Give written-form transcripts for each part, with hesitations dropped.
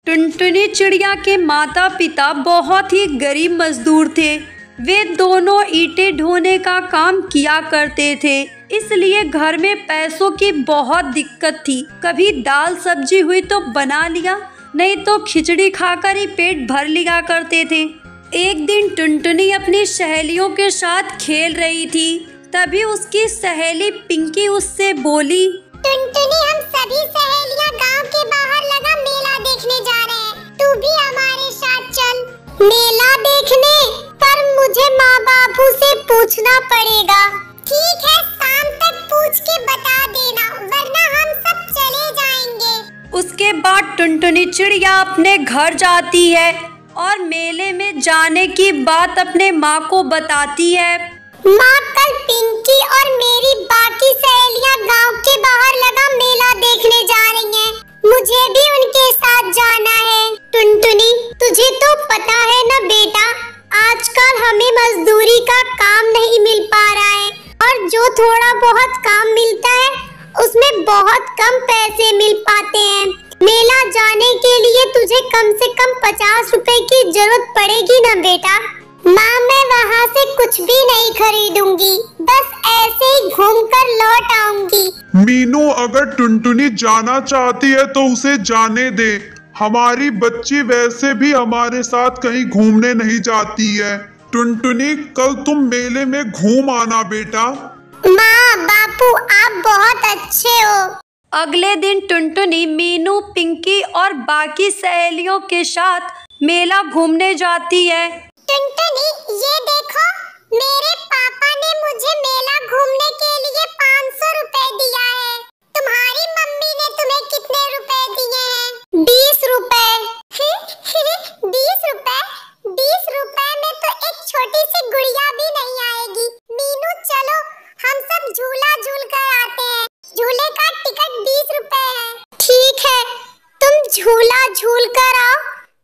टुनटुनी चिड़िया के माता पिता बहुत ही गरीब मजदूर थे। वे दोनों ईंटें ढोने का काम किया करते थे, इसलिए घर में पैसों की बहुत दिक्कत थी। कभी दाल सब्जी हुई तो बना लिया, नहीं तो खिचड़ी खाकर ही पेट भर लिया करते थे। एक दिन टुनटुनी अपनी सहेलियों के साथ खेल रही थी, तभी उसकी सहेली पिंकी उससे बोली, टुनटुनी, हम सभी सहेलियां गांव के बाहर लगा मेला देखने जा रहे हैं, तू भी हमारे साथ चल। मेला देखने? पर मुझे माँ बापू से पूछना पड़ेगा। ठीक है, शाम तक पूछ के बता देना, वरना हम सब चले जाएंगे। उसके बाद टुनटुनी चिड़िया अपने घर जाती है और मेले में जाने की बात अपने माँ को बताती है। माँ, कल पिंकी और मेरी बाकी सहेलियां गांव के बाहर लगा मेला देखने जा रही हैं। मुझे भी उनके साथ जाना है। टुनटुनी, तुझे तो पता है ना बेटा, आजकल हमें मजदूरी का काम नहीं मिल पा रहा है, और जो थोड़ा बहुत काम मिलता है उसमें बहुत कम पैसे मिल पाते हैं। मेला जाने के लिए तुझे कम से कम 50 रुपए की जरूरत पड़ेगी ना बेटा। माँ, मैं वहाँ से कुछ भी नहीं खरीदूंगी, बस ऐसे ही घूमकर लौट आऊंगी। मीनू, अगर टुनटुनी जाना चाहती है तो उसे जाने दे। हमारी बच्ची वैसे भी हमारे साथ कहीं घूमने नहीं जाती है। टुनटुनी, कल तुम मेले में घूम आना बेटा। माँ, बापू, आप बहुत अच्छे हो। अगले दिन टुनटुनी मीनू, पिंकी और बाकी सहेलियों के साथ मेला घूमने जाती है। टुनटुनी, ये देखो, मेरे पापा ने मुझे मेला घूमने के लिए 500 रुपए दिया है। तुम्हारी मम्मी ने तुम्हें कितने रुपए दिए हैं? 20 रुपए। 20 रुपए? 20 रुपए में तो एक छोटी सी गुड़िया भी नहीं आएगी। मीनू, चलो हम सब झूला झूल कर आते हैं। झूले का टिकट 20 रुपए है। ठीक है, तुम झूला झूल कर आओ,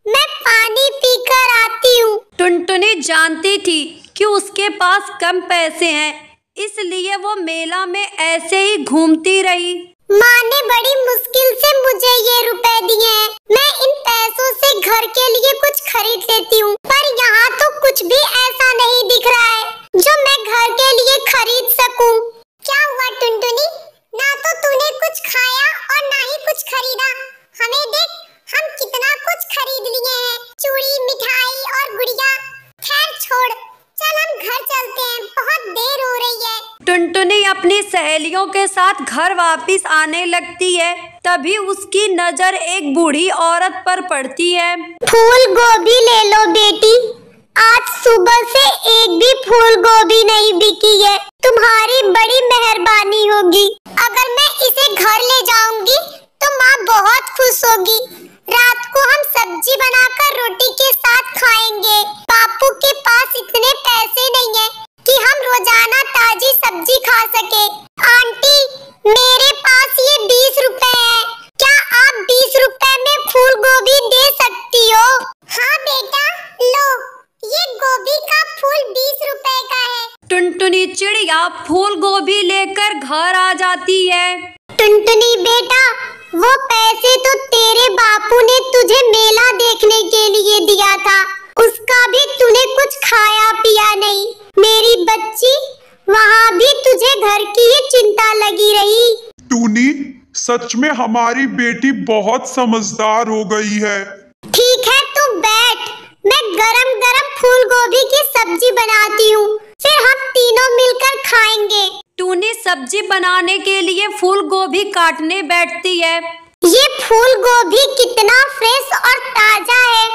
मैं पानी पीकर आती हूँ। टुनटुनी जानती थी कि उसके पास कम पैसे हैं, इसलिए वो मेला में ऐसे ही घूमती रही। माँ ने बड़ी मुश्किल से मुझे ये रुपए दिए हैं। मैं इन पैसों से घर के लिए कुछ खरीद लेती हूँ, पर यहाँ तो कुछ भी ऐसा नहीं दिख रहा है जो मैं घर के लिए खरीद सकूँ। क्या हुआ टुनटुनी? ना तो तूने कुछ खाया और ना ही कुछ खरीदा। हमें देख, हम कितना कुछ खरीद लिए हैं, चूड़ी, मिठाई और गुड़िया। खैर छोड़, चल हम घर चलते हैं, बहुत देर हो रही है। टुनटुनी अपनी सहेलियों के साथ घर वापस आने लगती है, तभी उसकी नजर एक बूढ़ी औरत पर पड़ती है। फूल गोभी ले लो बेटी, आज सुबह से एक भी फूल गोभी नहीं बिकी है। तुम्हारी बड़ी मेहरबानी होगी। अगर मैं इसे घर ले जाऊंगी तो माँ बहुत खुश होगी। रात को हम सब्जी बनाकर रोटी के साथ खाएंगे। बापू के पास इतने पैसे नहीं है कि हम रोजाना ताजी सब्जी खा सके। आंटी, मेरे पास ये 20 रुपए है, क्या आप 20 रुपए में फूल गोभी दे सकती हो? हाँ बेटा, लो, ये गोभी का फूल 20 रुपए का है। टुनटुनी चिड़िया फूल गोभी लेकर घर आ जाती है। टुनटुनी बेटा, वो पैसे तो तेरे बापू ने तुझे मेला देखने के लिए दिया था, उसका भी तूने कुछ खाया पिया नहीं। मेरी बच्ची, वहाँ भी तुझे घर की ही चिंता लगी रही। टूनी, सच में हमारी बेटी बहुत समझदार हो गई है। ठीक है, तू बैठ, मैं गरम गरम फूल गोभी की सब्जी बनाती हूँ, फिर हम तीनों मिलकर खाएंगे। टूनी सब्जी बनाने के लिए फूल गोभी काटने बैठती है। ये फूल गोभी कितना फ्रेश और ताजा है।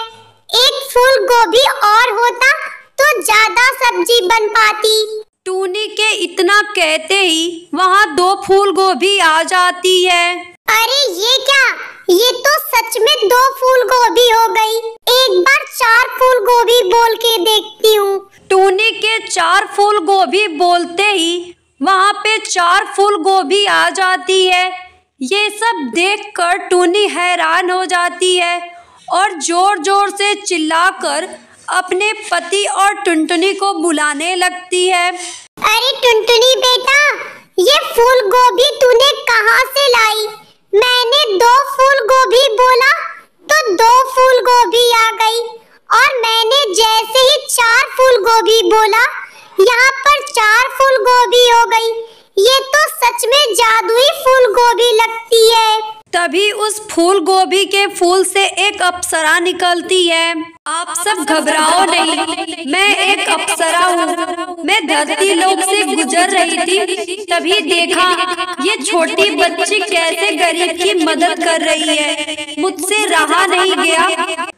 एक फूल गोभी और होता तो ज्यादा सब्जी बन पाती। टूनी के इतना कहते ही वहाँ 2 फूल गोभी आ जाती है। अरे ये क्या, ये तो सच में 2 फूल गोभी हो गई। एक बार 4 फूल गोभी बोल के देखती हूँ। टूनी के 4 फूल गोभी बोलते ही वहाँ पे 4 फूल गोभी आ जाती है। ये सब देखकर टूनी हैरान हो जाती है और जोर जोर से चिल्लाकर अपने पति और टुनटुनी को बुलाने लगती है। अरे टुनटुनी बेटा, ये फूल गोभी तूने कहाँ से लाई? मैंने 2 फूल गोभी बोला तो 2 फूल से एक अप्सरा निकलती है। आप सब घबराओ नहीं, मैं एक अप्सरा हूँ। मैं धरती लोक से गुजर रही थी, तभी देखा ये छोटी बच्ची कैसे गरीब की मदद कर रही है। मुझसे रहा नहीं गया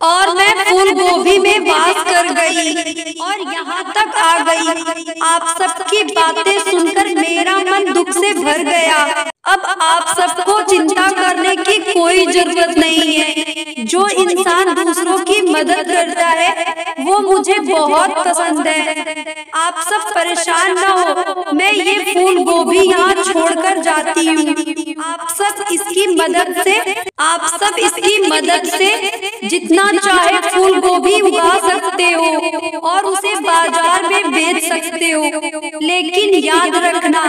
और मैं फूल गोभी में वास कर गई और यहाँ तक आ गई। आप सबकी बातें सुनकर मेरा मन दुख से भर गया। अब आप सबको चिंता करने की कोई जरूरत नहीं है। जो इंसान दूसरों की मदद करता है वो मुझे बहुत पसंद है। आप सब परेशान न हो, मैं ये फूल गोभी यहाँ छोड़कर जाती हूँ। आप सब इसकी मदद से जितना चाहे फूल गोभी उगा सकते हो और उसे बाजार में बेच सकते हो। लेकिन याद रखना,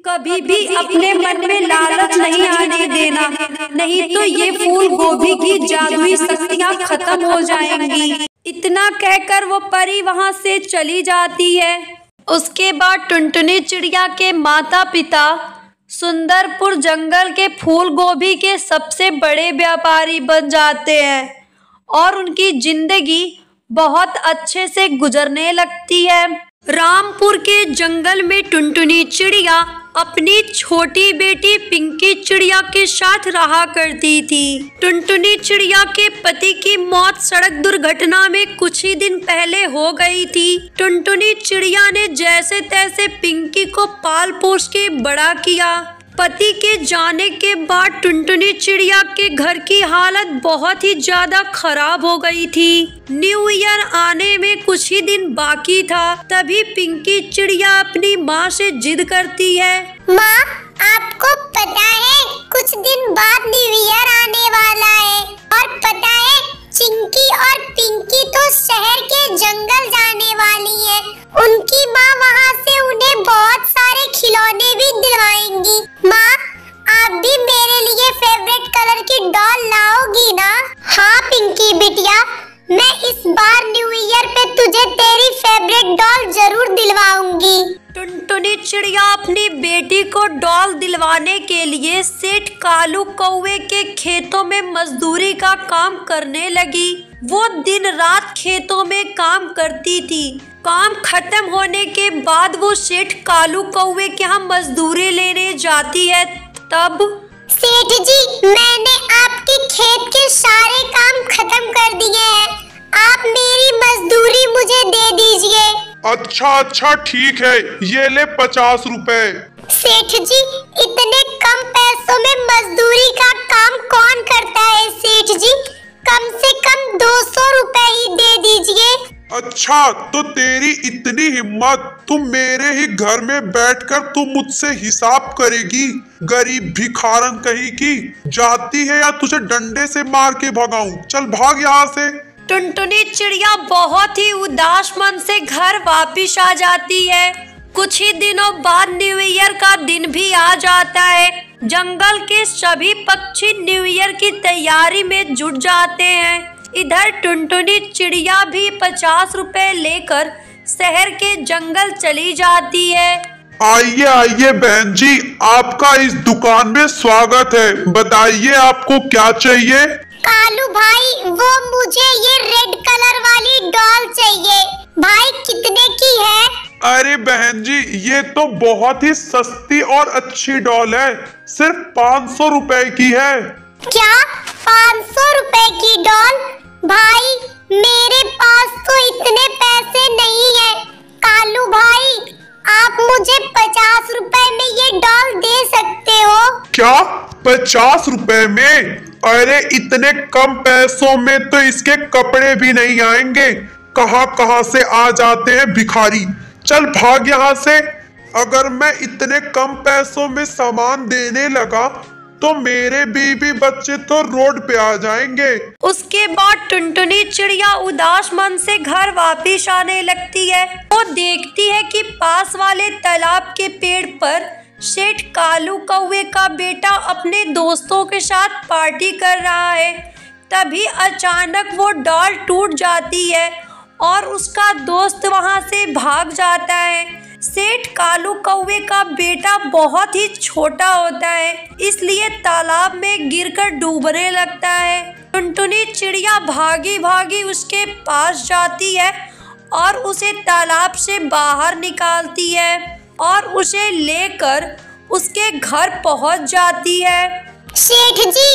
कभी भी अपने मन में लालच नहीं आने देना, नहीं तो ये फूल गोभी की जादुई शक्तियाँ खत्म हो जाएंगी। इतना कहकर वो परी वहाँ से चली जाती है। उसके बाद टुनटुनी चिड़िया के माता पिता सुंदरपुर जंगल के फूल गोभी के सबसे बड़े व्यापारी बन जाते हैं और उनकी जिंदगी बहुत अच्छे से गुजरने लगती है। रामपुर के जंगल में टुनटुनी चिड़िया अपनी छोटी बेटी पिंकी चिड़िया के साथ रहा करती थी। टुनटुनी चिड़िया के पति की मौत सड़क दुर्घटना में कुछ ही दिन पहले हो गई थी। टुनटुनी चिड़िया ने जैसे तैसे पिंकी को पाल पोस के बड़ा किया। पति के जाने के बाद टुनटुनी चिड़िया के घर की हालत बहुत ही ज्यादा खराब हो गई थी। न्यू ईयर आने में कुछ ही दिन बाकी था, तभी पिंकी चिड़िया अपनी माँ से जिद करती है। माँ, आपको पता है कुछ दिन बाद न्यू ईयर आने वाला है और पता है चिंकी और पिंकी तो शहर के जंगल जाने वाली है। उनकी माँ वहाँ से उन्हें बहुत सारे खिलौने भी दिलवाएंगी। माँ, आप भी मेरे लिए फेवरेट कलर की डॉल लाओगी ना? हाँ पिंकी बिटिया, मैं इस बार न्यू ईयर पे तुझे तेरी फेवरेट डॉल जरूर दिलवाऊंगी। टुनटुनी चिड़िया अपनी बेटी को डॉल दिलवाने के लिए सेठ कालू कौवे के खेतों में मजदूरी का काम करने लगी। वो दिन रात खेतों में काम करती थी। काम खत्म होने के बाद वो सेठ कालू कौवे के यहाँ मजदूरी लेने जाती है। तब सेठ जी, मैंने आपके खेत के सारे काम खत्म कर दिए हैं, आप मेरी मजदूरी मुझे दे दीजिए। अच्छा ठीक है, ये ले 50 रुपए। सेठ जी, इतने कम पैसों में मजदूरी का काम कौन करता है सेठ जी? कम से कम 200 रुपए ही दे दीजिए। अच्छा, तो तेरी इतनी हिम्मत, तुम मेरे ही घर में बैठकर तुम मुझसे हिसाब करेगी? गरीब भिखारन कहीं की, जाती है या तुझे डंडे से मार के भगाऊं? चल भाग यहाँ से। टुनटुनी चिड़िया बहुत ही उदास मन से घर वापिस आ जाती है। कुछ ही दिनों बाद न्यू ईयर का दिन भी आ जाता है। जंगल के सभी पक्षी न्यू ईयर की तैयारी में जुट जाते हैं। इधर टुनटुनी चिड़िया भी 50 रुपए लेकर शहर के जंगल चली जाती है। आइए बहन जी, आपका इस दुकान में स्वागत है। बताइए आपको क्या चाहिए? कालू भाई, वो मुझे ये रेड कलर वाली डॉल चाहिए। भाई कितने की है? अरे बहन जी, ये तो बहुत ही सस्ती और अच्छी डॉल है, सिर्फ 500 रुपए की है। क्या 500 रुपए की डॉल? भाई मेरे पास तो इतने पैसे नहीं है। कालू भाई, आप मुझे 50 रुपए में ये डॉल दे सकते हो? क्या 50 रुपए में? अरे इतने कम पैसों में तो इसके कपड़े भी नहीं आएंगे। कहाँ से आ जाते हैं भिखारी। चल भाग यहाँ से। अगर मैं इतने कम पैसों में सामान देने लगा तो मेरे बीवी बच्चे तो रोड पे आ जाएंगे। उसके बाद टुनटुनी चिड़िया उदास मन से घर वापिस आने लगती है। वो देखती है कि पास वाले तालाब के पेड़ पर सेठ कालू कौवे का बेटा अपने दोस्तों के साथ पार्टी कर रहा है। तभी अचानक वो डॉल टूट जाती है और उसका दोस्त वहां से भाग जाता है। सेठ कालू कौवे का बेटा बहुत ही छोटा होता है, इसलिए तालाब में गिरकर डूबने लगता है। टुनटुनी चिड़िया भागी भागी उसके पास जाती है और उसे तालाब से बाहर निकालती है और उसे लेकर उसके घर पहुंच जाती है। सेठ जी,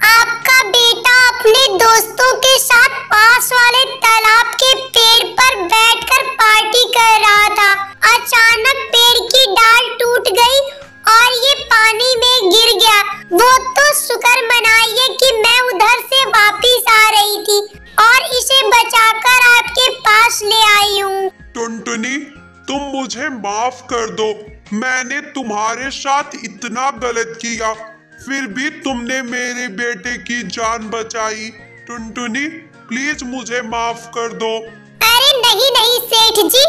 आपका बेटा अपने दोस्तों के साथ पास वाले तालाब के पेड़ पर बैठकर पार्टी कर रहा था। अचानक पेड़ की डाल टूट गई और ये पानी में गिर गया। वो तो शुक्र मनाइए कि मैं उधर से वापिस आ रही थी और इसे बचाकर आपके पास ले आई हूँ। टुनटुनी, तुम मुझे माफ कर दो। मैंने तुम्हारे साथ इतना गलत किया, फिर भी तुमने मेरे बेटे की जान बचाई। टुनटुनी, प्लीज मुझे माफ कर दो। अरे नहीं नहीं सेठ जी,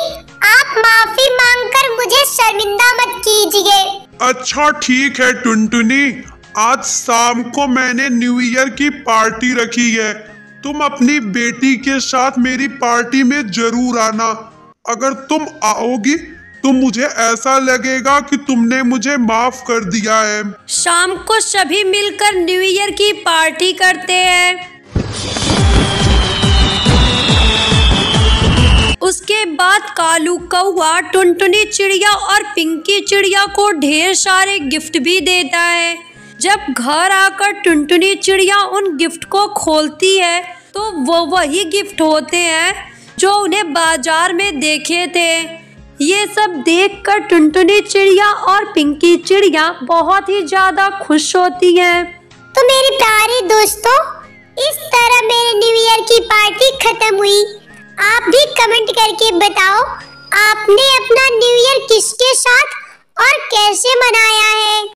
आप माफी मांगकर मुझे शर्मिंदा मत कीजिए। अच्छा ठीक है टुनटुनी, आज शाम को मैंने न्यू ईयर की पार्टी रखी है। तुम अपनी बेटी के साथ मेरी पार्टी में जरूर आना। अगर तुम आओगी तो मुझे ऐसा लगेगा कि तुमने मुझे माफ कर दिया है। शाम को सभी मिलकर न्यू ईयर की पार्टी करते हैं। उसके बाद कालू कौवा टुनटुनी चिड़िया और पिंकी चिड़िया को ढेर सारे गिफ्ट भी देता है। जब घर आकर टुनटुनी चिड़िया उन गिफ्ट को खोलती है तो वो वही गिफ्ट होते हैं जो उन्हें बाजार में देखे थे। ये सब देखकर टुनटुनी चिड़िया और पिंकी चिड़िया बहुत ही ज्यादा खुश होती हैं। तो मेरे प्यारे दोस्तों, इस तरह मेरे न्यू ईयर की पार्टी खत्म हुई। आप भी कमेंट करके बताओ, आपने अपना न्यू ईयर किसके साथ और कैसे मनाया